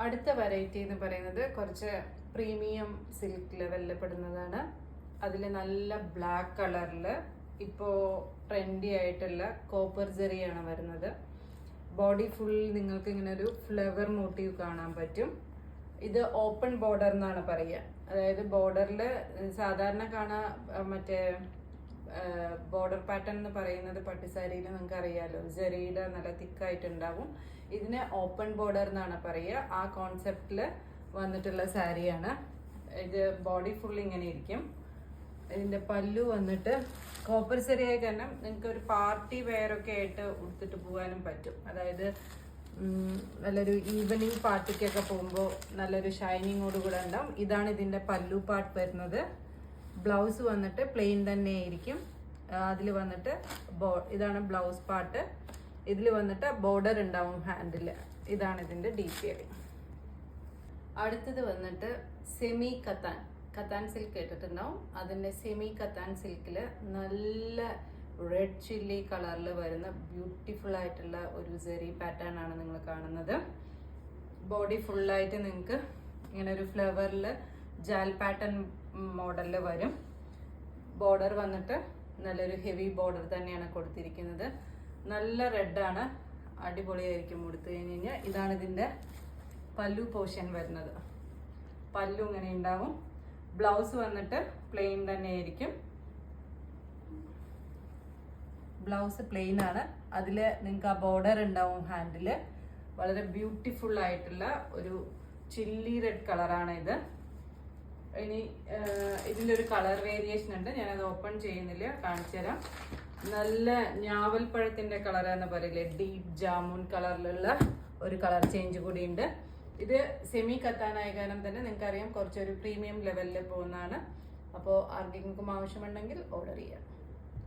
അടുത്ത വെറൈറ്റി എന്ന് പറയുന്നത് കുറച്ച് പ്രീമിയം സിൽക്ക് ലെവലിൽ പെടുന്നതാണ്. അതിൽ നല്ല ബ്ലാക്ക് കളറിൽ ഇപ്പോൾ ട്രെൻഡി ആയിട്ടുള്ള കോപ്പർ ജെറിയാണ് വരുന്നത്. ബോഡി ഫുൾ നിങ്ങൾക്ക് ഇങ്ങനെ ഒരു ഫ്ലവർ മോട്ടീവ് കാണാൻ പറ്റും. ഇത് ഓപ്പൺ ബോർഡർ എന്നാണ് പറയുക. അതായത് ബോർഡറിൽ സാധാരണ കാണാൻ മറ്റേ ബോർഡർ പാറ്റേൺ എന്ന് പറയുന്നത് പട്ടുസാരിയിൽ നിങ്ങൾക്ക് അറിയാലോ, ജെറിയുടെ നല്ല തിക്കായിട്ടുണ്ടാവും. ഇതിന് ഓപ്പൺ ബോർഡർ എന്നാണ് പറയുക. ആ കോൺസെപ്റ്റിൽ വന്നിട്ടുള്ള സാരിയാണ് ഇത്. ബോഡി ഫുൾ ഇങ്ങനെ ഇരിക്കും. ഇതിൻ്റെ പല്ലു വന്നിട്ട് കോപ്പർ സാരിയായ കാരണം നിങ്ങൾക്ക് ഒരു പാർട്ടി വെയർ ഒക്കെ ആയിട്ട് ഉടുത്തിട്ട് പോകാനും പറ്റും. അതായത് നല്ലൊരു ഈവനിങ് പാർട്ടിക്കൊക്കെ പോകുമ്പോൾ നല്ലൊരു ഷൈനിങ്ങോട് കൂടെ ഉണ്ടാവും. ഇതാണ് ഇതിൻ്റെ പല്ലു പാർട്ട് വരുന്നത്. ബ്ലൗസ് വന്നിട്ട് പ്ലെയിൻ തന്നെ ആയിരിക്കും. അതിൽ വന്നിട്ട് ഇതാണ് ബ്ലൗസ് പാർട്ട്. ഇതിൽ വന്നിട്ട് ബോർഡർ ഉണ്ടാവും ഹാൻഡിൽ. ഇതാണ് ഇതിൻ്റെ ഡീറ്റെയിലിംഗ്. അടുത്തത് വന്നിട്ട് സെമി കത്താൻ. കത്താൻ സിൽക്ക് കേട്ടിട്ടുണ്ടാവും. അതിൻ്റെ സെമി കത്താൻ സിൽക്കിൽ നല്ല റെഡ് ചില്ലി കളറിൽ വരുന്ന ബ്യൂട്ടിഫുൾ ആയിട്ടുള്ള ഒരു സെറി പാറ്റേൺ ആണ് നിങ്ങൾ കാണുന്നത്. ബോഡി ഫുള്ളായിട്ട് നിങ്ങൾക്ക് ഇങ്ങനെ ഒരു ഫ്ലവറിൽ ജാൽ പാറ്റേൺ മോഡലിൽ വരും. ബോർഡർ വന്നിട്ട് നല്ലൊരു ഹെവി ബോർഡർ തന്നെയാണ് കൊടുത്തിരിക്കുന്നത്. നല്ല റെഡാണ്, അടിപൊളിയായിരിക്കും കൊടുത്തു കഴിഞ്ഞ് കഴിഞ്ഞാൽ. ഇതാണ് ഇതിൻ്റെ പല്ലു പോർഷൻ വരുന്നത്. പല്ലു ഇങ്ങനെ ഉണ്ടാവും. ബ്ലൗസ് വന്നിട്ട് പ്ലെയിൻ തന്നെ ആയിരിക്കും. ബ്ലൗസ് പ്ലെയിൻ ആണ്. അതിൽ നിങ്ങൾക്ക് ആ ബോർഡർ ഉണ്ടാവും ഹാൻഡിൽ. വളരെ ബ്യൂട്ടിഫുൾ ആയിട്ടുള്ള ഒരു ചില്ലി റെഡ് കളറാണ് ഇത്. ഇനി ഇതിൻ്റെ ഒരു കളർ വേരിയേഷൻ ഉണ്ട്. ഞാനത് ഓപ്പൺ ചെയ്യുന്നില്ല, കാണിച്ചു തരാം. നല്ല ഞാവൽപ്പഴത്തിൻ്റെ കളറാന്ന് പറയില്ലേ, ഡീപ്പ് ജാമുൻ കളറിലുള്ള ഒരു കളർ ചേഞ്ച് കൂടി ഉണ്ട്. ഇത് സെമി കത്താനായ കാരണം തന്നെ നിങ്ങൾക്കറിയാം കുറച്ചൊരു പ്രീമിയം ലെവലിൽ പോകുന്നതാണ്. അപ്പോൾ ആർക്കെങ്കിലും ആവശ്യമുണ്ടെങ്കിൽ ഓർഡർ ചെയ്യാം.